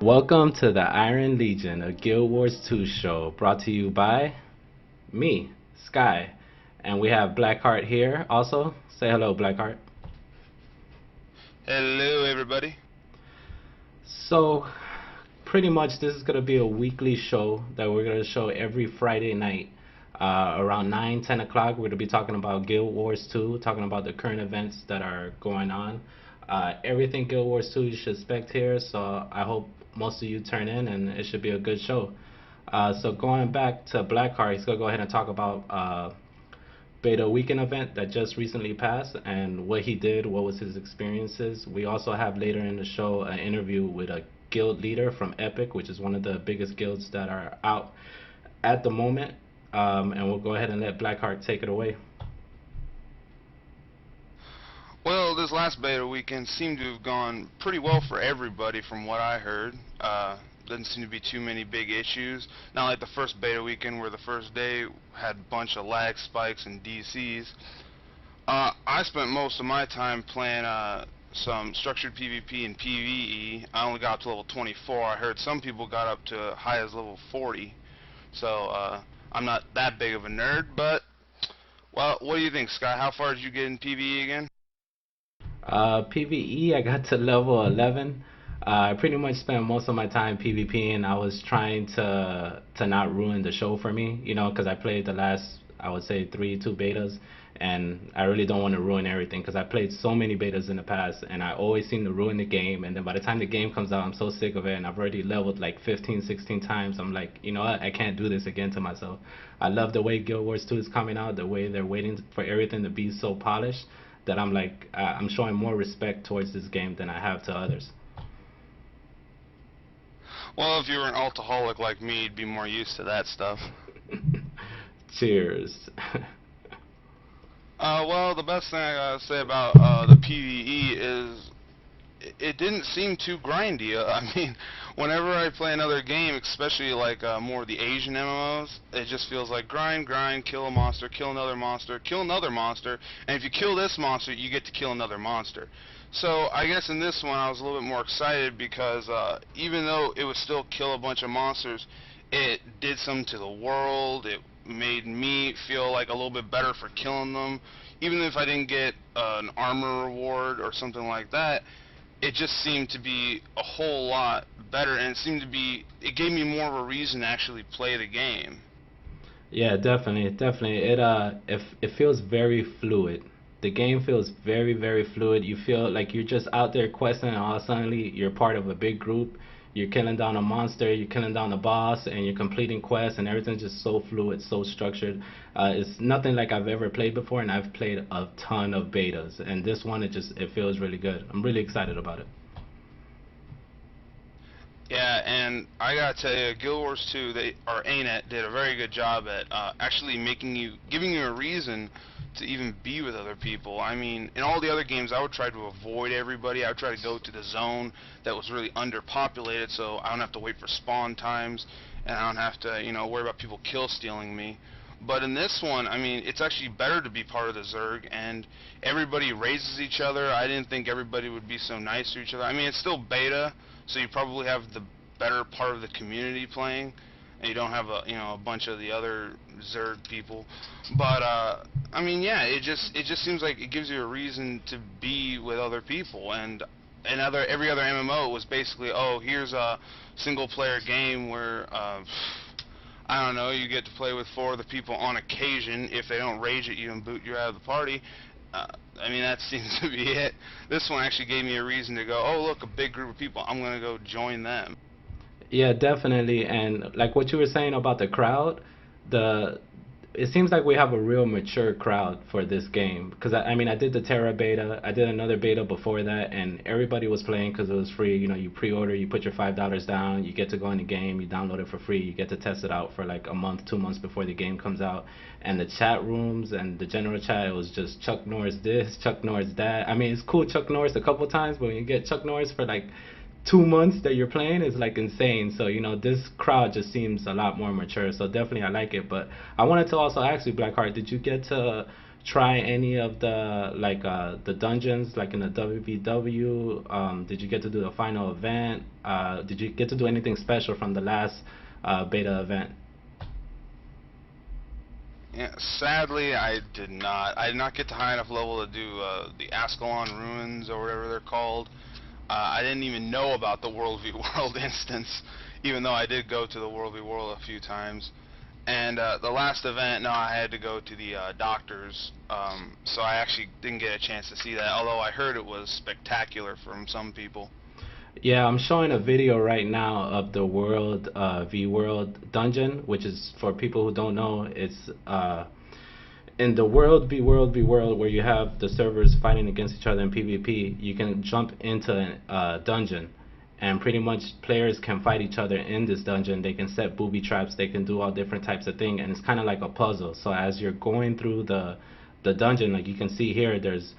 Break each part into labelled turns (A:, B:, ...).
A: Welcome to the Iron Legion, a Guild Wars 2 show brought to you by me, Sky. And we have Blackheart here also. Say hello, Blackheart.
B: Hello, everybody.
A: So, pretty much this is going to be a weekly show that we're going to show every Friday night. Around 9, 10 o'clock, we're going to be talking about Guild Wars 2, talking about the current events that are going on. Everything Guild Wars 2 you should expect here, so I hope most of you turn in and it should be a good show. So going back to Blackheart, he's going to go ahead and talk about beta weekend event that just recently passed and what he did, what was his experiences. We also have later in the show an interview with a guild leader from Epic, which is one of the biggest guilds that are out at the moment. And we'll go ahead and let Blackheart take it away.
B: Well, this last beta weekend seemed to have gone pretty well for everybody from what I heard. Doesn't seem to be too many big issues. Not like the first beta weekend where the first day had a bunch of lag spikes and DCs. I spent most of my time playing some structured PvP and PvE. I only got up to level 24. I heard some people got up to high as level 40. So I'm not that big of a nerd, but well, what do you think, Sky? How far did you get in PvE again?
A: PvE, I got to level 11. I pretty much spent most of my time PvPing. I was trying to not ruin the show for me, because I played the last, I would say, two betas, and I really don't want to ruin everything because I played so many betas in the past, and I always seem to ruin the game. And then by the time the game comes out, I'm so sick of it, and I've already leveled like 15, 16 times. I'm like, you know what? I can't do this again to myself. I love the way Guild Wars 2 is coming out, the way they're waiting for everything to be so polished that I'm like, I'm showing more respect towards this game than I have to others.
B: Well, if you were an alcoholic like me, you'd be more used to that stuff.
A: Cheers.
B: Well, the best thing I gotta say about the PvE is it didn't seem too grindy. I mean, whenever I play another game, especially like more of the Asian MMOs, it just feels like grind, grind, kill a monster, kill another monster, kill another monster, and if you kill this monster, you get to kill another monster. So I guess in this one I was a little bit more excited because even though it would still kill a bunch of monsters, it did something to the world. It made me feel like a little bit better for killing them. Even if I didn't get an armor reward or something like that, it just seemed to be a whole lot better, and it gave me more of a reason to actually play the game.
A: Yeah, definitely, definitely. It feels very fluid. The game feels very, very fluid. You feel like you're just out there questing, and all of a sudden you're part of a big group. You're killing down a monster, you're killing down a boss, and you're completing quests, and everything's just so fluid, so structured. It's nothing like I've ever played before, and I've played a ton of betas, and this one it feels really good. I'm really excited about it.
B: Yeah, and I gotta tell you, Guild Wars 2, ANET did a very good job at actually giving you a reason to even be with other people. I mean, in all the other games, I would try to avoid everybody. I would try to go to the zone that was really underpopulated, so I don't have to wait for spawn times, and I don't have to, worry about people kill stealing me. But in this one, I mean, it's actually better to be part of the Zerg, and everybody raises each other. I didn't think everybody would be so nice to each other. I mean, it's still beta, so you probably have the better part of the community playing, and you don't have a bunch of the other Zerg people. But I mean, yeah, it just seems like it gives you a reason to be with other people, and every other MMO was basically, oh, here's a single player game where I don't know, you get to play with four other people on occasion. If they don't rage at you and boot you out of the party, I mean, that seems to be it. This one actually gave me a reason to go, oh, look, a big group of people, I'm going to go join them.
A: Yeah, definitely. And like what you were saying about the crowd, the it seems like we have a real mature crowd for this game. Because I mean, I did the Terra beta, I did another beta before that, and everybody was playing because it was free. You pre-order, you put your $5 down, you get to go in the game, you download it for free, you get to test it out for like a month, 2 months before the game comes out. And the chat rooms and the general chat, it was just Chuck Norris this, Chuck Norris that. I mean, it's cool Chuck Norris a couple times, but when you get Chuck Norris for like 2 months that you're playing is like insane. So this crowd just seems a lot more mature. So definitely I like it. But I wanted to also ask you, Blackheart, did you get to try any of the dungeons like in the WVW? Did you get to do the final event? Did you get to do anything special from the last beta event?
B: Yeah, sadly, I did not. I did not get to high enough level to do the Ascalon ruins or whatever they're called. I didn't even know about the World v World instance, even though I did go to the World v World a few times. And the last event, no, I had to go to the doctors, so I actually didn't get a chance to see that. Although I heard it was spectacular from some people.
A: Yeah, I'm showing a video right now of the World v World dungeon, which is for people who don't know. It's in the World v World v World where you have the servers fighting against each other in PvP. You can jump into a dungeon, and pretty much players can fight each other in this dungeon. They can set booby traps. They can do all different types of things, and it's kind of like a puzzle. So as you're going through the dungeon, like you can see here, there's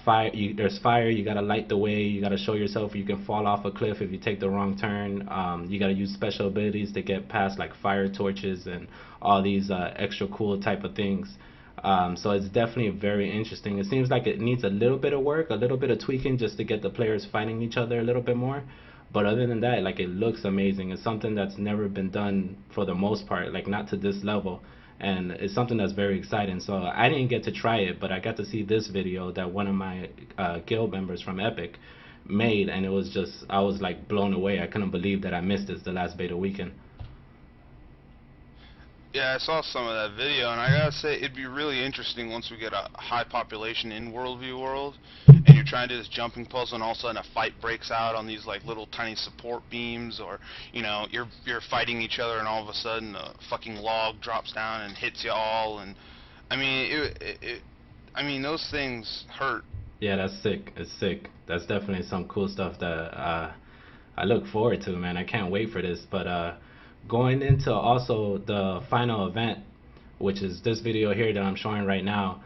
A: fire. You gotta light the way. You gotta show yourself. You can fall off a cliff if you take the wrong turn. You gotta use special abilities to get past like fire torches and all these extra cool type of things. So it's definitely very interesting. It seems like it needs a little bit of work, a little bit of tweaking just to get the players fighting each other a little bit more. But other than that, like it looks amazing. It's something that's never been done for the most part, like not to this level. And it's something that's very exciting. So I didn't get to try it, but I got to see this video that one of my guild members from Epic made, and it was just, I was like blown away. I couldn't believe that I missed this the last beta weekend.
B: Yeah, I saw some of that video, and I gotta say, it'd be really interesting once we get a high population in World v World, and you're trying to do this jumping puzzle, and all of a sudden a fight breaks out on these like little tiny support beams, or you're fighting each other, and all of a sudden a fucking log drops down and hits you all, and I mean, I mean those things hurt.
A: Yeah, that's sick. It's sick. That's definitely some cool stuff that I look forward to, man. I can't wait for this. But going into also the final event, which is this video here that I'm showing right now,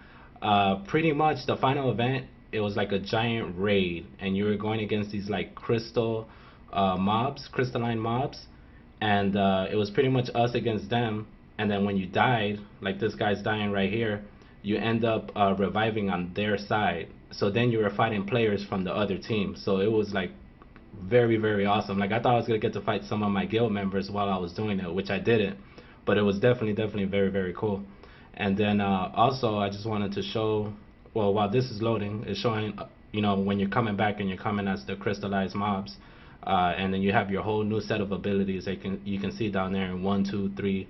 A: pretty much the final event, it was like a giant raid, and you were going against these like crystalline mobs, and it was pretty much us against them. And then when you died, like this guy's dying right here, you end up reviving on their side. So then you were fighting players from the other team. So it was like very, very awesome. Like I thought I was gonna get to fight some of my guild members while I was doing it, which I didn't. But it was definitely very, very cool. And then also I just wanted to show, well, while this is loading, it's showing, when you're coming back and you're coming as the crystallized mobs, and then you have your whole new set of abilities. You can see down there in 1, 2, 3,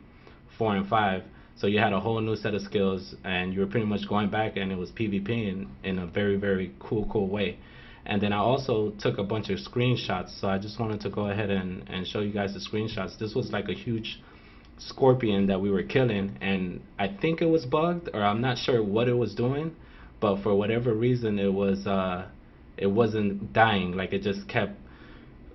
A: 4, and 5. So you had a whole new set of skills, and you were pretty much going back, and it was PvP in a very, very cool way. And then I also took a bunch of screenshots, so I just wanted to go ahead and show you guys the screenshots. This was like a huge scorpion that we were killing, and I think it was bugged, or I'm not sure what it was doing, but for whatever reason it wasn't dying. Like it just kept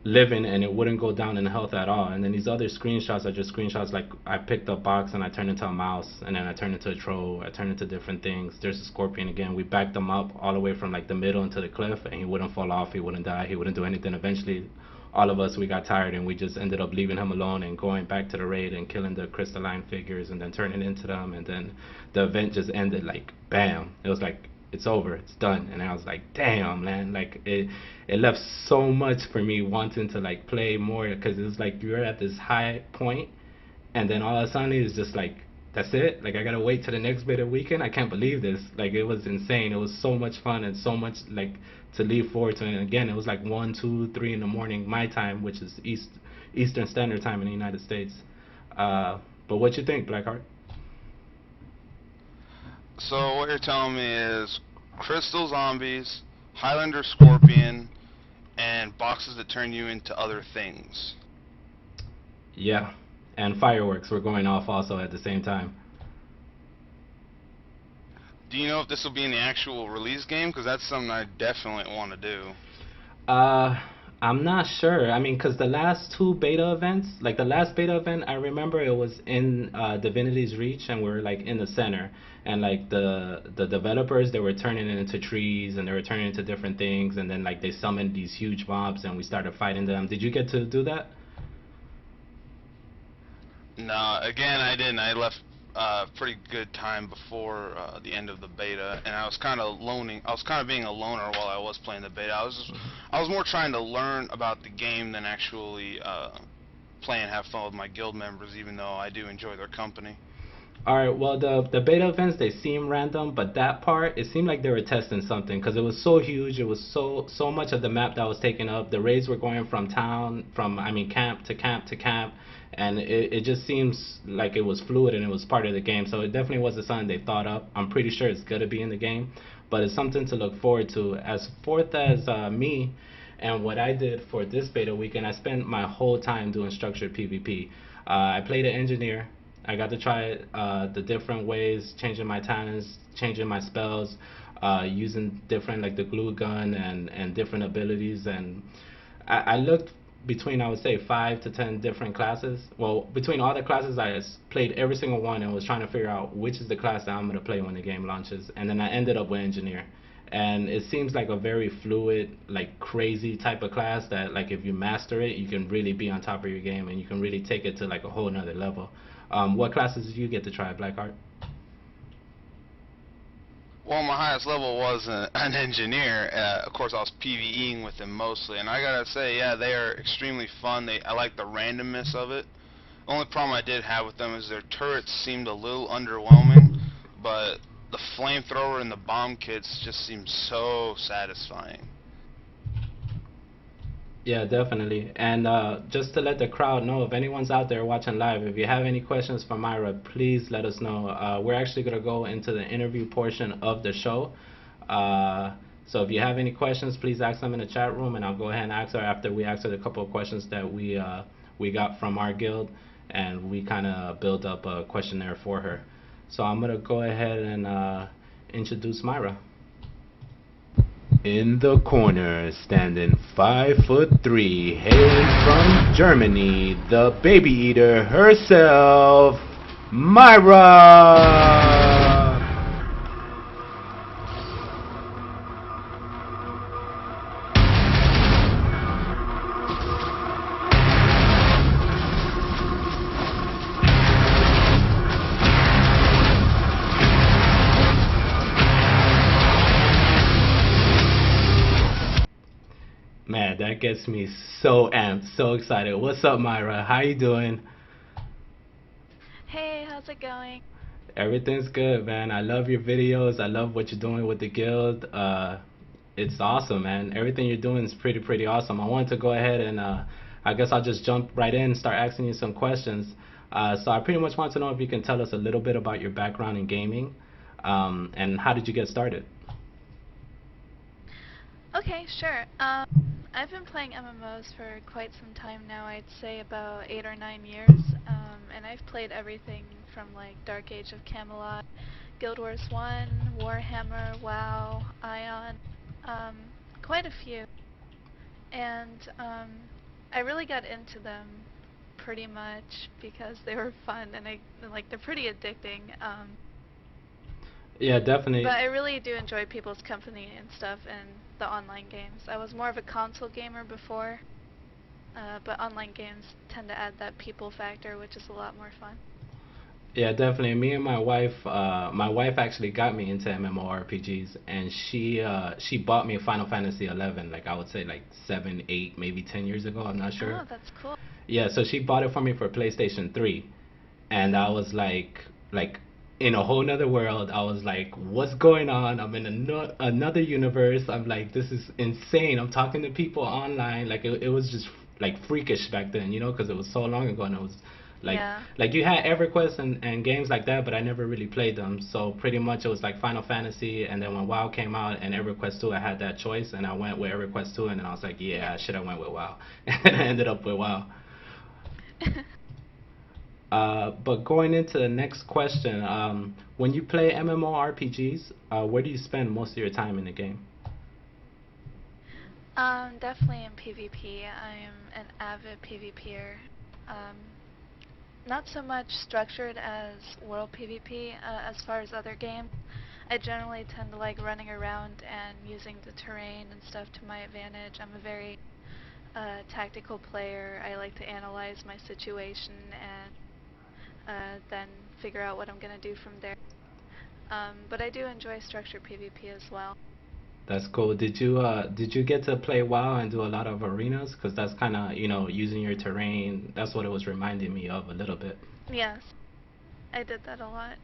A: living, and it wouldn't go down in health at all. And then these other screenshots are just screenshots like I picked up box and I turned into a mouse, and then I turned into a troll, I turned into different things. There's a scorpion again. We backed him up all the way from like the middle into the cliff, and he wouldn't fall off, he wouldn't die, he wouldn't do anything. Eventually all of us, we got tired, and we just ended up leaving him alone and going back to the raid and killing the crystalline figures and then turning into them. And then the event just ended like bam. It was like, it's over, it's done. And I was like, damn, man, like it left so much for me wanting to like play more, because it was like you're at this high point, and then all of a sudden it's just like, that's it. Like I gotta wait till the next bit of weekend. I can't believe this. Like it was insane. It was so much fun and so much like to leave forward to. And again, it was like 1, 2, 3 in the morning my time, which is Eastern Standard Time in the United States. But what you think, Blackheart?
B: So what you're telling me is crystal zombies, Highlander scorpion, and boxes that turn you into other things.
A: Yeah, and fireworks were going off also at the same time.
B: Do you know if this will be in the actual release game? Because that's something I definitely want to do.
A: Uh, I'm not sure. I mean, because the last two beta events, like the last beta event, I remember it was in Divinity's Reach, and we are like in the center, and like the developers, they were turning it into trees, and they were turning it into different things, and then like they summoned these huge mobs, and we started fighting them. Did you get to do that?
B: No, again, I didn't. I left pretty good time before the end of the beta, and I was kind of loning. I was kind of being a loner while I was playing the beta. I was more trying to learn about the game than actually play and have fun with my guild members, even though I do enjoy their company.
A: All right. Well, the beta events they seem random, but that part it seemed like they were testing something because it was so huge. It was so much of the map that was taken up. The raids were going from town, from I mean camp to camp to camp, and it just seems like it was fluid and it was part of the game. So it definitely wasn't something they thought up. I'm pretty sure it's gonna be in the game, but it's something to look forward to. As forth as me. And what I did for this beta weekend, I spent my whole time doing structured PvP. I played an engineer. I got to try the different ways, changing my talents, changing my spells, using different like the glue gun and different abilities. And I looked between I would say 5 to 10 different classes. Well, between all the classes, played every single one and was trying to figure out which is the class that I'm gonna play when the game launches. And then I ended up with engineer. And it seems like a very fluid, like crazy type of class that like if you master it, you can really be on top of your game and you can really take it to like a whole nother level. What classes did you get to try, Blackheart?
B: Well, my highest level was an engineer. Of course, I was PVEing with them mostly, and I gotta say, yeah, they are extremely fun. I like the randomness of it. The only problem I did have with them is their turrets seemed a little underwhelming, but the flamethrower and the bomb kits just seemed so satisfying.
A: Yeah, definitely. And just to let the crowd know, if anyone's out there watching live, if you have any questions for Myra, please let us know. We're actually going to go into the interview portion of the show. So if you have any questions, please ask them in the chat room, and I'll go ahead and answer after we answer the couple of questions that we got from our guild, and we kind of build up a questionnaire for her. So I'm going to go ahead and introduce Myra. In the corner, standing 5'3", hailing from Germany, the baby eater herself, Myra! Man, that gets me so amped, so excited. What's up, Myra? How you doing?
C: Hey, how's it going?
A: Everything's good, man. I love your videos. I love what you're doing with the guild. It's awesome, man. Everything you're doing is pretty awesome. I wanted to go ahead and I guess I'll just jump right in and start asking you some questions. So I pretty much want to know if you can tell us a little bit about your background in gaming, and how did you get started?
C: Okay, sure. I've been playing MMOs for quite some time now. I'd say about 8 or 9 years. And I've played everything from like Dark Age of Camelot, Guild Wars 1, Warhammer, WoW, Ion, um, quite a few. And I really got into them pretty much because they were fun and they're pretty addicting.
A: Yeah,
C: But
A: definitely.
C: I really do enjoy people's company and stuff and the online games. I was more of a console gamer before, but online games tend to add that people factor, which is a lot more fun.
A: Yeah, definitely. Me and my wife actually got me into MMORPGs, and she bought me Final Fantasy 11. Like I would say, like 7, 8, maybe 10 years ago. I'm not sure.
C: Oh, that's cool.
A: Yeah, so she bought it for me for PlayStation 3, and I was like in a whole nother world. I was like, what's going on? I'm in another universe. I'm like, this is insane. I'm talking to people online. Like it was just like freakish back then, because it was so long ago, and it was like
C: Yeah.
A: like you had EverQuest and games like that, but I never really played them. So pretty much it was like Final Fantasy, and then when WoW came out and EverQuest 2, I had that choice, and I went with EverQuest 2, and then I was like, yeah,
C: Yeah.
A: I should have went with WoW, and I ended up with WoW. But going into the next question, when you play MMORPGs, where do you spend most of your time in the game?
C: Definitely in PvP. I'm an avid PvPer. Um, Not so much structured as World PvP as far as other games. I generally tend to like running around and using the terrain and stuff to my advantage. I'm a very tactical player. I like to analyze my situation and then figure out what I'm gonna do from there. But I do enjoy structured PvP as well.
A: That's cool. Did you get to play WoW and do a lot of arenas? Because that's kind of, using your terrain. That's what it was reminding me of a little bit.
C: Yes, I did that a lot.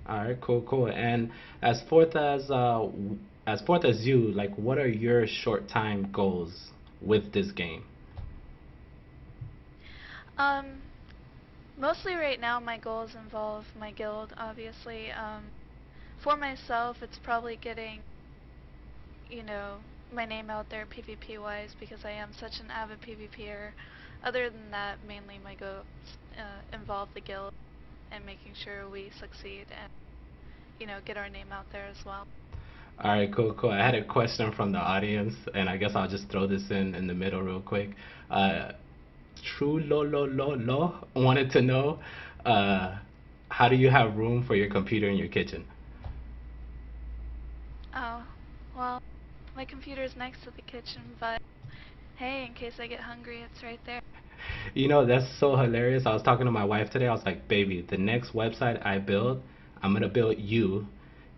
A: All right, cool, cool. And as forth as forth as you, like, what are your short time goals with this game?
C: Um, Mostly right now my goals involve my guild, obviously. For myself, it's probably getting, you know, my name out there PvP wise because I am such an avid PvPer. Other than that, mainly my goals involve the guild and making sure we succeed and, get our name out there as well.
A: All right, cool, cool. I had a question from the audience, and I guess I'll just throw this in the middle real quick. Uh, True lo lo lo lo wanted to know, uh, how do you have room for your computer in your kitchen?
C: Oh, well, my computer's next to the kitchen, but hey, in case I get hungry, it's right there.
A: That's so hilarious. I was talking to my wife today. I was like, baby, the next website I build, I'm gonna build you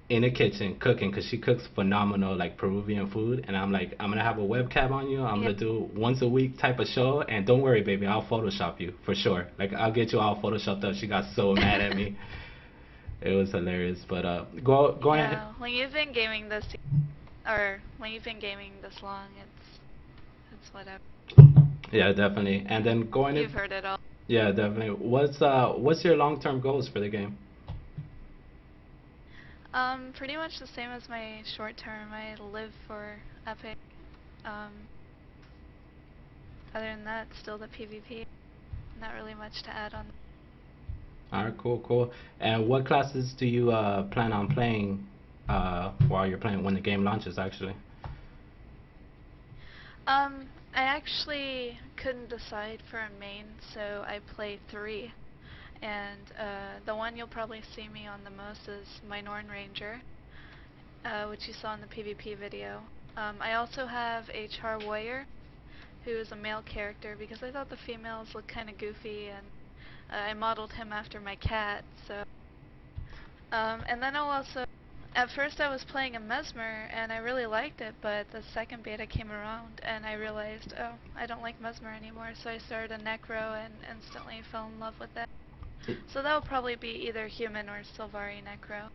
A: in a kitchen cooking because she cooks phenomenal like Peruvian food. And I'm like, I'm gonna have a webcam on you. I'm
C: Yeah.
A: gonna do once a week type of show. And don't worry, baby, I'll Photoshop you for sure. Like, I'll get you all Photoshopped up. She got so mad at me. It was hilarious. But go ahead.
C: Yeah, when you've been gaming this, or when you've been gaming this long, it's whatever.
A: Yeah, definitely. And then going
C: You've
A: in.
C: heard it all.
A: Yeah, definitely. What's your long term goals for the game?
C: Pretty much the same as my short term. I live for Epic. Um, Other than that, still the PvP. Not really much to add on.
A: All right, cool, cool. And what classes do you plan on playing while you're playing when the game launches, actually?
C: I actually couldn't decide for a main, so I play three. And the one you'll probably see me on the most is my Norn Ranger, which you saw in the PvP video. I also have a Char Warrior, who is a male character because I thought the females looked kind of goofy, and I modeled him after my cat. So, and then I'll also. At first I was playing a Mesmer and I really liked it, but the second beta came around and I realized, oh, I don't like Mesmer anymore, so I started a Necro and instantly fell in love with it. So that will probably be either human or Sylvari Necro.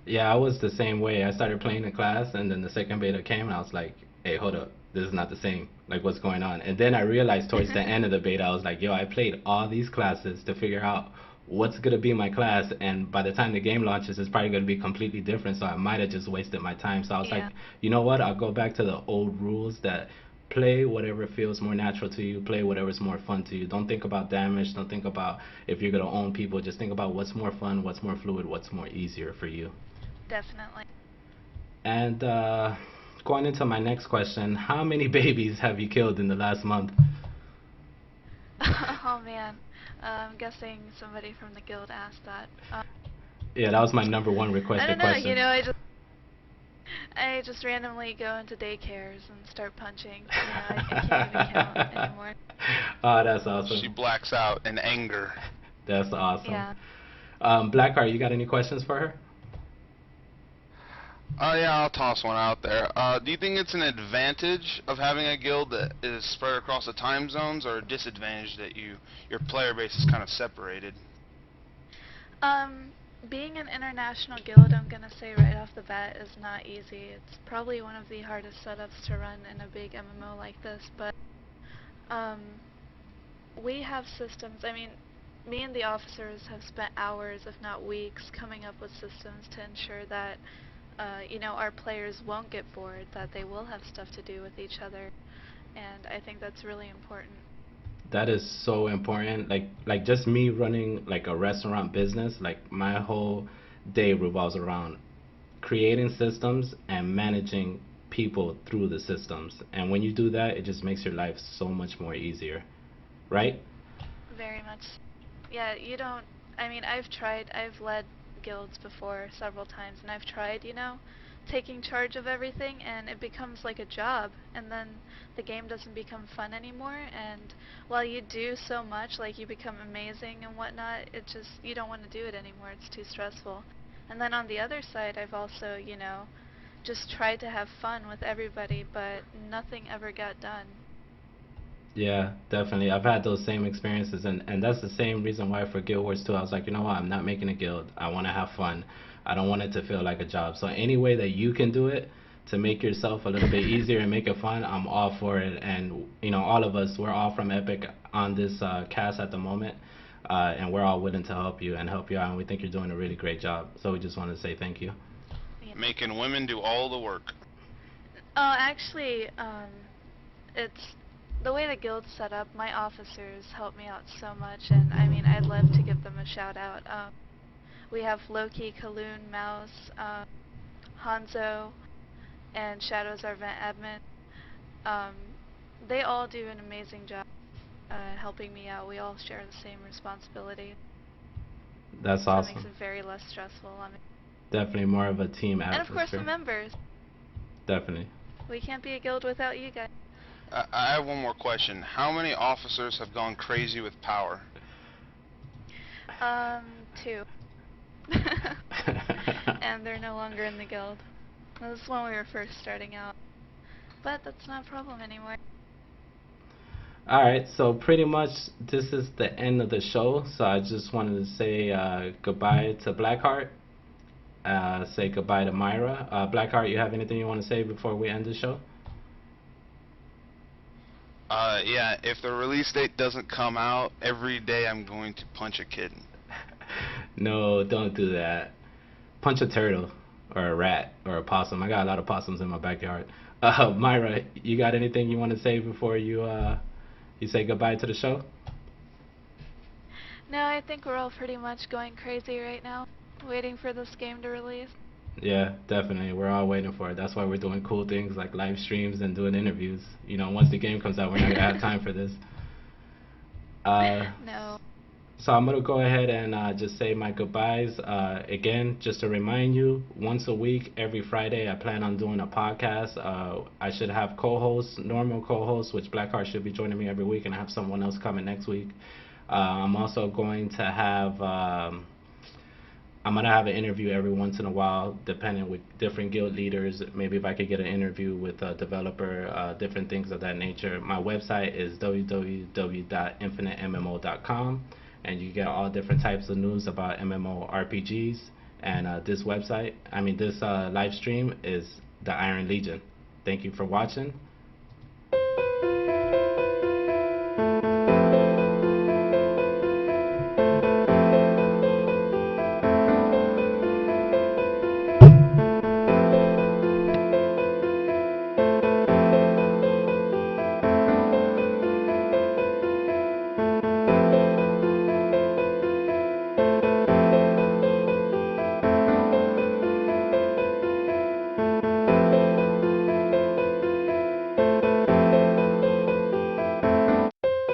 A: Yeah, I was the same way. I started playing the class, and then the second beta came, and I was like, "Hey, hold up, this is not the same. Like, what's going on?" And then I realized towards the end of the beta, I was like, "Yo, I played all these classes to figure out what's gonna be my class, and by the time the game launches, it's probably gonna be completely different. So I might have just wasted my time." So I was like,
C: Yeah,
A: "You know what? I'll go back to the old rules that." Play whatever feels more natural to you. Play whatever's more fun to you. Don't think about damage. Don't think about if you're gonna own people. Just think about what's more fun, what's more fluid, what's more easier for you.
C: definitely.
A: And going into my next question, how many babies have you killed in the last month?
C: Oh man, I'm guessing somebody from the guild asked that.
A: Yeah, that was my number one
C: I
A: requested
C: don't know,
A: question.
C: I just randomly go into daycares and start punching. I can't even count anymore.
A: Oh, that's
B: She
A: awesome.
B: blacks out in anger.
A: That's awesome.
C: Yeah.
A: Blackheart, you got any questions for her?
B: Yeah, I'll toss one out there. Do you think it's an advantage of having a guild that is spread across the time zones, or a disadvantage that your player base is kind of separated?
C: Um, Being an international guild, I'm gonna say right off the bat, is not easy. It's probably one of the hardest setups to run in a big MMO like this, but um, we have systems. I mean, me and the officers have spent hours, if not weeks, coming up with systems to ensure that, our players won't get bored, that they will have stuff to do with each other, and I think that's really important.
A: That is so important. Like just me running like a restaurant business, like my whole day revolves around creating systems and managing people through the systems. And when you do that, it just makes your life so much more easier, right?
C: Very much. Yeah, you don't. I mean, I've led guilds before several times, and I've tried, taking charge of everything, and it becomes like a job, and then the game doesn't become fun anymore. And while you do so much, like you become amazing and whatnot, it just, you don't want to do it anymore. It's too stressful. And then on the other side, I've also, just tried to have fun with everybody, but nothing ever got done.
A: Yeah, definitely. I've had those same experiences, and that's the same reason why for Guild Wars 2, I was like, you know what, I'm not making a guild. I want to have fun. I don't want it to feel like a job. So any way that you can do it to make yourself a little bit easier and make it fun, I'm all for it. And all of us, we're all from Epic on this cast at the moment, and we're all willing to help you and help you out. And we think you're doing a really great job. So we just want to say thank you.
C: Yeah.
B: Making women do all the work.
C: Actually, it's the way the guild's set up. My officers help me out so much, and I mean, I'd love to give them a shout out. We have Loki, Kaloon, Mouse, Hanzo, and Shadow's our vent admin. Um, they all do an amazing job helping me out. We all share the same responsibility,
A: That's
C: so it makes
A: awesome.
C: it very less stressful on me.
A: Definitely more of a team
C: And of course, the
A: atmosphere.
C: members.
A: Definitely.
C: We can't be a guild without you guys.
B: I have one more question. How many officers have gone crazy with power?
C: Two. And they're no longer in the guild. That was when we were first starting out. But that's not a problem anymore.
A: All right, so pretty much this is the end of the show. So I just wanted to say goodbye to Blackheart. Say goodbye to Myra. Blackheart, you have anything you want to say before we end the show?
B: Yeah, if the release date doesn't come out, every day I'm going to punch a kid.
A: No, don't do that. Punch a turtle or a rat or a possum. I got a lot of possums in my backyard. Myra, you got anything you want to say before you say goodbye to the show?
C: No, I think we're all pretty much going crazy right now, waiting for this game to release.
A: Yeah, definitely. We're all waiting for it. That's why we're doing cool things like live streams and doing interviews. Once the game comes out, we're not gonna have time for this. Uh,
C: No.
A: so I'm gonna go ahead and just say my goodbyes. Again, just to remind you, once a week, every Friday, I plan on doing a podcast. I should have co-hosts, normal co-hosts, which Blackheart should be joining me every week, and I have someone else coming next week. I'm also going to have I'm gonna have an interview every once in a while, depending with different guild leaders. Maybe if I could get an interview with a developer, different things of that nature. My website is www.infiniteMMO.com, and you get all different types of news about MMORPGs. And this live stream is the Iron Legion. Thank you for watching.